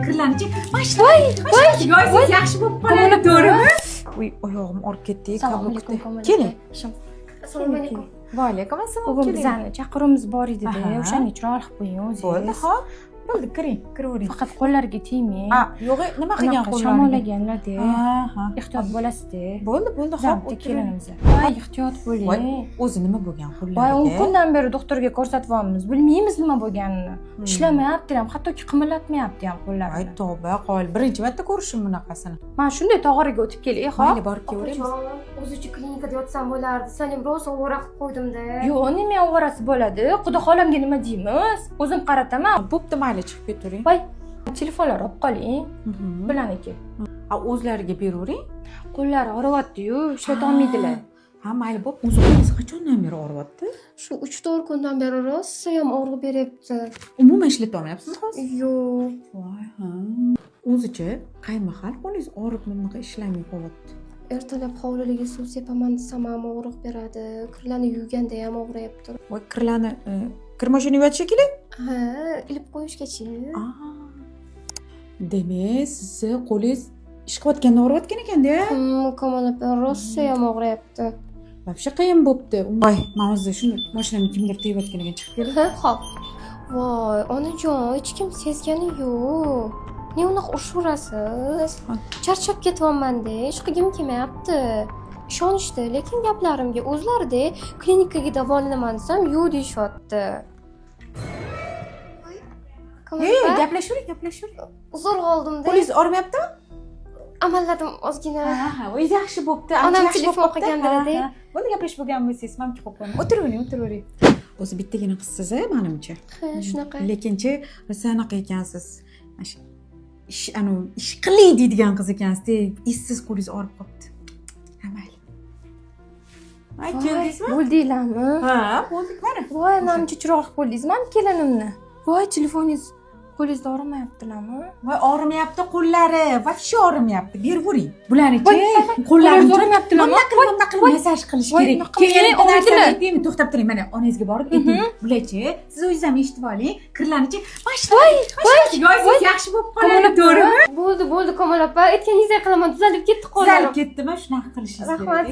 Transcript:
kirlarni-chi. Voy, siz yaxshi bo'lib qoladi, to'g'rimi? Uy, oyog'im og'rib ketdi, Assalomu alaykum. Keling. Assalomu alaykum. Va alaykum assalom. Bugun bizani chaqiruvimiz bor edi-da, o'shaning uchun olib qo'ying o'zingiz. Bo'ldi, xo'p. Bo'ldi, kiravering. Faqat qo'llarga tegmang. Yo'q, nima qilgan qo'llarga? Shamollaganlar-da. Ha. Ehtiyot bo'lasiz-da. Bo'ldi, Zamda xo'p. kelinimiz. Voy, ehtiyot Voy, bo'ling. o'zi nima bo'lgan Voy, qo'llarga? 10 kundan beri doktorga ko'rsatyapmiz. Bilmaymiz nima bo'lganini. Ishlamayapti ham, hattoki qimirlatmayapti ham qo'llari. Voy, tavba, qol. Birinchi marta ko'rishim bunaqasini. Men shunday tog'oraga o'tib kelay, Mayli, borib kelaveramiz. O'zicha klinikada yotsam bo'lardi. Sen ham rosa ovora qilib qo'ydim-da. Yo'q, nima ovorasi bo'ladi? Xudo xolamga nima deymiz? O'zim qarataman. Bo'pti, mayli, chiqib ketavering. Voy, telefonlar olib qoling. Bilaniki. O'zlariga beravering. Qo'llari og'riyapti-yu, ishlata olmaydilar. Ha, mayli, bo'p. O'zingiz qachondan beri og'riyapti? Shu 3-4 kundan beri rosa ham og'riq beryapti. Umuman ishlata olmayapsizmi hozir? Yo'q. Voy, ha. O'zicha qay mahal qo'lingiz og'rib bunaqa ishlamay qolyapti? Ertalab hovliliga suv sepaman desam ham og'riq beradi. Kirlarni yuvganda ham og'riyapti. Voy, kirlarni kir mashinani yuvatish kerak? Ha, ilib qo'yishgacha. Demak, sizni qo'lingiz ish qilayotganda og'riyotgan ekan-da. Kamol opa, rosa ham og'riyapti. Вообще qiyin bo'pti. Voy, men hozir shuni mashinani kimdir tegayotgan ekan, chiqib kelay. Ha, xo'p. Voy, onajon, hech kim sezgani yo'q. Ne unaqa urishaverasiz? Charchab ketyapman-da, ish qilgim kelmayapti. Ishonishdi, lekin gaplarimga o'zlarida klinikaga davolanaman desam, yo'q deyishyapti. Gaplashavering. Uzr oldim-da. Qo'lingiz og'rimayaptimi? Amalladim ozgina. Ha, o'zi yaxshi bo'pti. Onam telefon qilganlar-da. Bo'ldi, gaplashib bo'lgan bo'lsangiz, men chiqib qolaman. O'tiravering. O'zi bittagina qizsiz-a, menimcha. Ha, shunaqa. Lekinchi, sanaqa ekansiz. Ish qilay deydigan qiz ekansiz-da, issiz qo'lingiz og'rib qolibdi. Ha, mayli. Voy, keldingizmi? Bo'ldinglarmi? Ha, bo'ldik, mana. Voy, menimcha chiroyli qo'ldingizmi kelinimni? Voy, telefoningiz qo'lingizda og'rimayaptilarmi? Voy, og'rimayapti qo'llari. Вообще og'rimayapti. Bervering. Bularni-chi, qo'llaringiz og'rimayaptilarmi? Bunday qilib masaj qilish kerak. Keyin og'ridilar. aytaymi, to'xtab turing. Mana onangizga borib ayting. Bularchi, siz o'zingiz ham eshitib oling. Kirlarni-chi, siz yaxshi bo'lib qoladi, to'g'rimi? Bo'ldi, Kamol opa. Aytganingizdek qilaman, tuzalib ketdi qo'llarim. Tuzalib ketdimi? Shunaqa qilishingiz kerak. Rahmat.